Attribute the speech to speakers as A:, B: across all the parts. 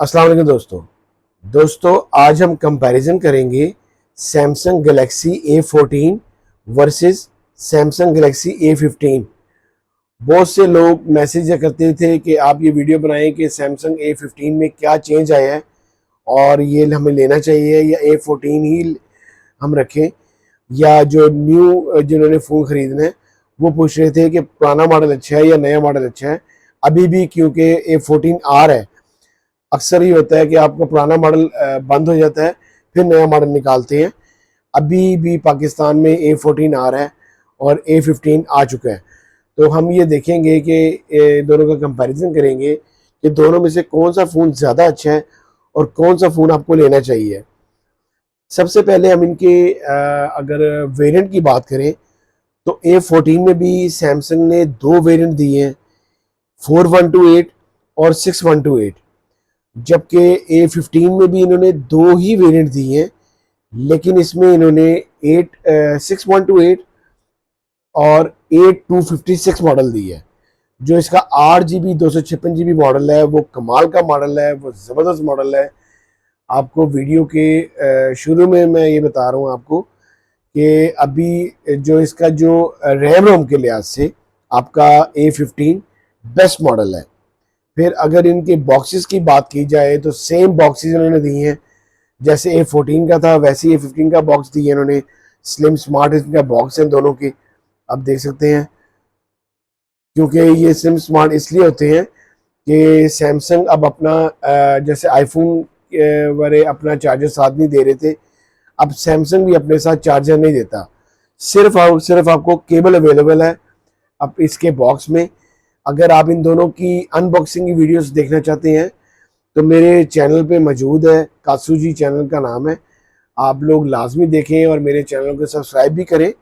A: अस्सलाम वालेकुम दोस्तों आज हम कंपैरिजन करेंगे Samsung Galaxy A14 versus Samsung Galaxy A15। बहुत से लोग मैसेज करते थे कि आप ये वीडियो बनाएं कि सैमसंग A15 में क्या चेंज आया है और ये हमें लेना चाहिए या A14 ही हम रखें, या जो न्यू जिन्होंने फ़ोन ख़रीदना है वो पूछ रहे थे कि पुराना मॉडल अच्छा है या नया मॉडल अच्छा है। अभी भी क्योंकि A14 आ रहा है, अक्सर ये होता है कि आपका पुराना मॉडल बंद हो जाता है, फिर नया मॉडल निकालते हैं। अभी भी पाकिस्तान में A14 आ रहा है और A15 आ चुका है। तो हम ये देखेंगे कि दोनों का कंपैरिजन करेंगे कि दोनों में से कौन सा फ़ोन ज़्यादा अच्छा है और कौन सा फ़ोन आपको लेना चाहिए। सबसे पहले हम इनके अगर वेरिएंट की बात करें तो A14 में भी सैमसंग ने दो वेरिएंट दिए हैं, 4128 और 6128, जबकि A15 में भी इन्होंने दो ही वेरिएंट दिए हैं, लेकिन इसमें इन्होंने 6128 और 8256 मॉडल दी है। जो इसका 8 GB 256 GB मॉडल है वो कमाल का मॉडल है, वो ज़बरदस्त मॉडल है। आपको वीडियो के शुरू में मैं ये बता रहा हूँ आपको कि अभी जो इसका जो रैम रोम के लिहाज से आपका A15 बेस्ट मॉडल है। फिर अगर इनके बॉक्सेस की बात की जाए तो सेम बॉक्सेस इन्होंने दिए हैं, जैसे A14 का था वैसे ही A15 का बॉक्स दिए इन्होंने। स्लिम स्मार्ट इनका बॉक्स है दोनों के, आप देख सकते हैं। क्योंकि ये स्लिम स्मार्ट इसलिए होते हैं कि सैमसंग अब अपना जैसे आईफोन वाले अपना चार्जर साथ नहीं दे रहे थे, अब सैमसंग भी अपने साथ चार्जर नहीं देता, सिर्फ आपको केबल अवेलेबल है अब इसके बॉक्स में। अगर आप इन दोनों की अनबॉक्सिंग की वीडियोस देखना चाहते हैं तो मेरे चैनल पे मौजूद है, कासू जी चैनल का नाम है, आप लोग लाजमी देखें और मेरे चैनल को सब्सक्राइब भी करें।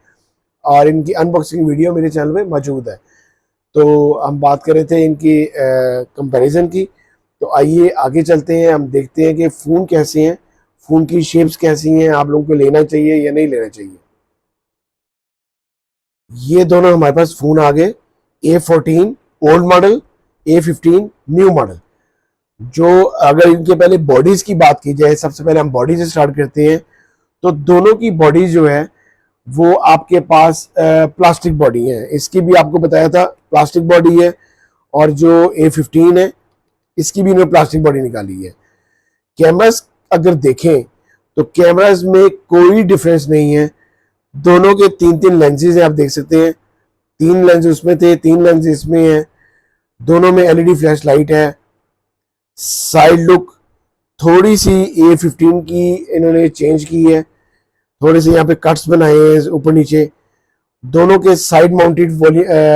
A: और इनकी अनबॉक्सिंग वीडियो मेरे चैनल पे मौजूद है। तो हम बात कर रहे थे इनकी कंपैरिजन की, तो आइए आगे चलते हैं, हम देखते हैं कि फ़ोन कैसे हैं, फ़ोन की शेप्स कैसी हैं, आप लोगों को लेना चाहिए या नहीं लेना चाहिए। ये दोनों हमारे पास फ़ोन आ गए, A14 old model, A15 new model. जो अगर इनके पहले बॉडीज की बात की जाए, सबसे पहले हम बॉडी से स्टार्ट करते हैं, तो दोनों की बॉडी जो है वो आपके पास प्लास्टिक बॉडी है। इसकी भी आपको बताया था प्लास्टिक बॉडी है, और जो A15 है इसकी भी इन्होंने प्लास्टिक बॉडी निकाली है। कैमरास अगर देखें तो कैमरास में कोई डिफरेंस नहीं है, दोनों के तीन तीन लेंसेज हैं, आप देख सकते हैं। तीन लेंस उसमें थे, तीन लेंस इसमें है, दोनों में LED फ्लैश लाइट है। साइड लुक थोड़ी सी A15 की इन्होंने चेंज की है, थोड़े से यहाँ पे कट्स बनाए हैं ऊपर नीचे। दोनों के साइड माउंटेड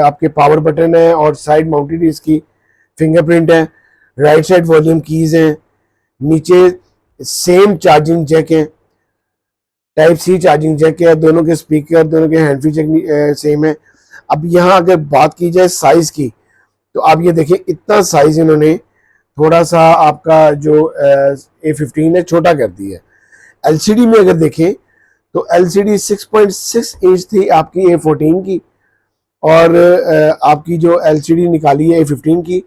A: आपके पावर बटन है और साइड माउंटेड इसकी फिंगरप्रिंट है। राइट साइड वॉल्यूम कीज हैं, नीचे सेम चार्जिंग जैक है, Type-C चार्जिंग जैक है, दोनों के स्पीकर, दोनों के हैंड फ्री जैक सेम है। अब यहाँ अगर बात की जाए साइज की, तो आप ये देखिए इतना साइज इन्होंने थोड़ा सा आपका जो A15 है छोटा कर दी है। LCD में अगर देखें तो LCD 6.6 इंच थी आपकी A14 की, और आपकी जो LCD निकाली है A15 की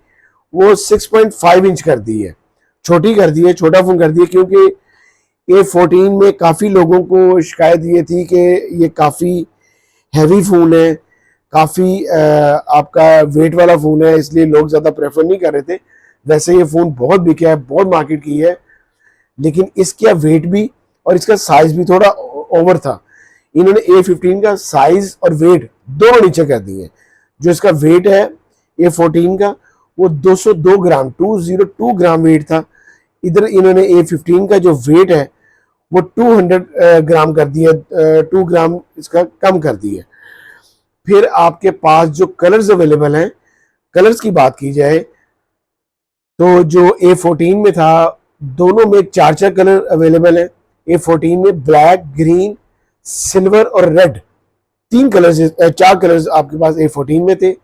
A: वो 6.5 इंच कर दी है, छोटी कर दी है, छोटा फोन कर दिया। क्योंकि A14 में काफ़ी लोगों को शिकायत ये थी कि ये काफ़ी हैवी फ़ोन है, काफ़ी आपका वेट वाला फ़ोन है, इसलिए लोग ज़्यादा प्रेफर नहीं कर रहे थे। वैसे ये फ़ोन बहुत बिका है, बहुत मार्केट की है, लेकिन इसका वेट भी और इसका साइज भी थोड़ा ओवर था। इन्होंने A15 का साइज और वेट दोनों नीचे कर दिए। जो इसका वेट है A14 का वो 202 ग्राम 202 ग्राम वेट था, इधर इन्होंने A15 का जो वेट है वो 200 ग्राम कर दिया, 2 ग्राम इसका कम कर दिया। फिर आपके पास जो कलर्स अवेलेबल हैं, कलर्स की बात की जाए तो जो A14 में था दोनों में चार चार कलर अवेलेबल है। A14 में ब्लैक, ग्रीन, सिल्वर और रेड, तीन कलर्स, चार कलर्स आपके पास A14 में थे।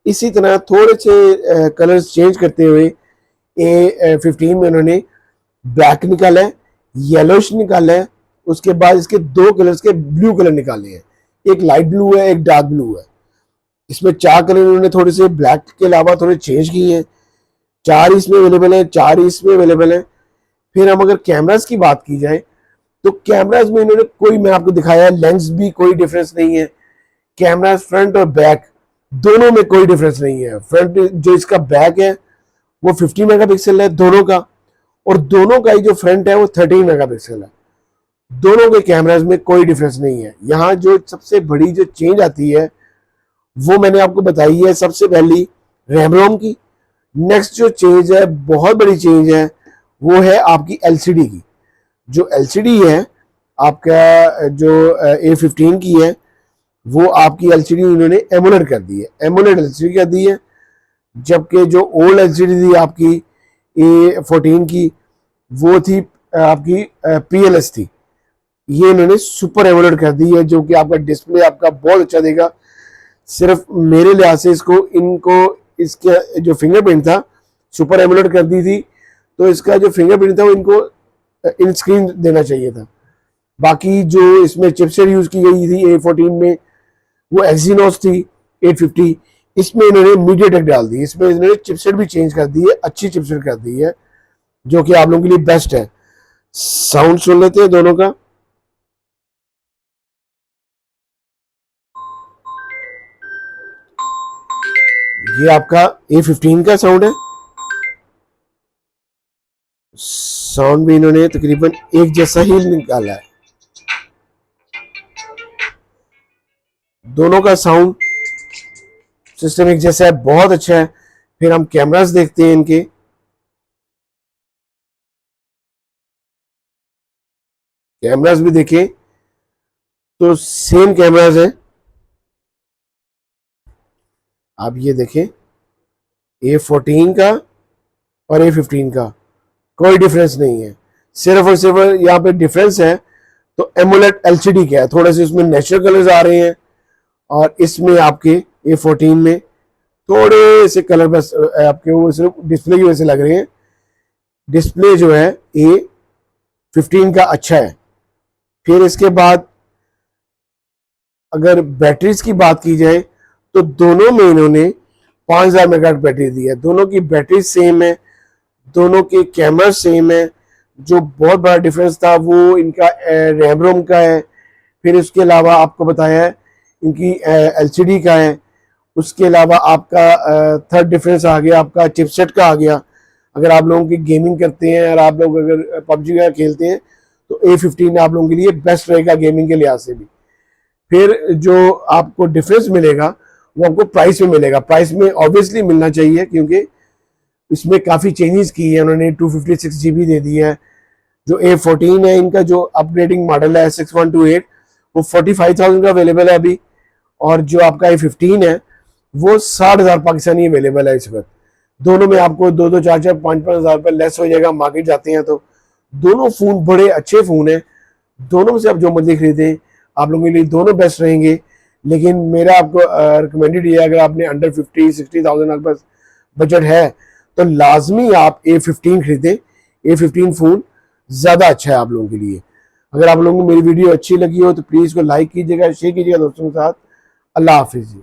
A: इसी तरह थोड़े से कलर्स चेंज करते हुए A15 में उन्होंने ब्लैक निकाला है, येलोश निकाला है, उसके बाद इसके दो कलर्स के ब्लू कलर निकाले हैं, एक लाइट ब्लू है, एक डार्क ब्लू है। इसमें चार कलर उन्होंने थोड़े से ब्लैक के अलावा थोड़े चेंज किए हैं। 4 इसमें अवेलेबल है, 4 इसमें अवेलेबल है। फिर हम अगर कैमरास की बात की जाए तो कैमरास में इन्होंने कोई, मैं आपको दिखाया लेंस भी कोई डिफरेंस नहीं है। कैमरा फ्रंट और बैक दोनों में कोई डिफरेंस नहीं है। फ्रंट जो इसका बैक है वो 50 मेगापिक्सल है दोनों का, और दोनों का ही जो फ्रंट है वो 13 मेगापिक्सल है। दोनों के कैमराज में कोई डिफरेंस नहीं है। यहाँ जो सबसे बड़ी जो चेंज आती है वो मैंने आपको बताई है। सबसे पहली रैम रोम की। नेक्स्ट जो चेंज है, बहुत बड़ी चेंज है, वो है आपकी एलसीडी की। जो एलसीडी है आपका, जो A15 की है, वो आपकी एलसीडी इन्होंने एमोलेड कर दी है, एमोलेड एलसीडी कर दी है। जबकि जो ओल्ड एलसीडी थी आपकी A14 की, वो थी आपकी PLS थी। ये इन्होंने सुपर एमोलेड कर दी है, जो कि आपका डिस्प्ले आपका बहुत अच्छा देगा। सिर्फ मेरे लिहाज से इनको इसके जो फिंगरप्रिंट था सुपर एमोलेड कर दी थी, तो इसका जो फिंगरप्रिंट था वो इनको इन स्क्रीन देना चाहिए था। बाकी जो इसमें चिपसेट यूज की गई थी A14 में, वो एक्सिनोस थी 850। इसमें इन्होंने मीडियाटेक डाल दी, इसमें इन्होंने चिपसेट भी चेंज कर दी है, अच्छी चिपसेट कर दी है, जो कि आप लोगों के लिए बेस्ट है। साउंड सुन लेते हैं दोनों का। ये आपका A15 का साउंड है। साउंड भी इन्होंने तकरीबन एक जैसा ही निकाला है। दोनों का साउंड सिस्टम एक जैसा है, बहुत अच्छा है। फिर हम कैमरास देखते हैं इनके। कैमरास भी देखें तो सेम कैमरास है। आप ये देखें, A14 का और A15 का कोई डिफरेंस नहीं है। सिर्फ और सिर्फ यहाँ पे डिफरेंस है तो एमोलेड एलसीडी का है। थोड़े से उसमें नेचुरल कलर्स आ रहे हैं, और इसमें आपके A14 में थोड़े से कलर बस आपके वो सिर्फ डिस्प्ले की वजह से लग रहे हैं। डिस्प्ले जो है A15 का अच्छा है। फिर इसके बाद अगर बैटरीज की बात की जाए तो दोनों में इन्होंने 5000 मेगा बैटरी दी है। दोनों की बैटरी सेम है, दोनों के कैमरा सेम है। जो बहुत बड़ा डिफरेंस था वो इनका रैम रोम का है। फिर उसके अलावा आपको बताया है इनकी एलसीडी का है। उसके अलावा आपका थर्ड डिफरेंस आ गया, आपका चिपसेट का आ गया। अगर आप लोगों की गेमिंग करते हैं और आप लोग अगर पबजी वगैरह खेलते हैं तो A15 आप लोगों के लिए बेस्ट रहेगा गेमिंग के लिहाज से भी। फिर जो आपको डिफरेंस मिलेगा वो आपको प्राइस में मिलेगा। प्राइस में ऑब्वियसली मिलना चाहिए, क्योंकि इसमें काफ़ी चेंजेस की है उन्होंने। 256 GB दे दी है। जो A14 है, इनका जो अपग्रेडिंग मॉडल है 6128, वो 45,000 का अवेलेबल है अभी। और जो आपका A15 है वो 60,000 पाकिस्तानी अवेलेबल है इस वक्त। दोनों में आपको 2-2, 4-4, 5-5 हज़ार रुपये लेस हो जाएगा मार्केट जाते हैं तो। दोनों फ़ोन बड़े अच्छे फ़ोन हैं। दोनों में से आप जो मर्जी खरीदें, आप लोगों के लिए दोनों बेस्ट रहेंगे। लेकिन मेरा आपको रिकमेंडेड ये है, अगर आपने अंडर 50-60,000 आपके पास बजट है तो लाजमी आप A15 खरीदें। A15 फ़ोन ज़्यादा अच्छा है आप लोगों के लिए। अगर आप लोगों को मेरी वीडियो अच्छी लगी हो तो प्लीज़ को लाइक कीजिएगा, शेयर कीजिएगा दोस्तों के साथ। अल्लाह हाफिज़।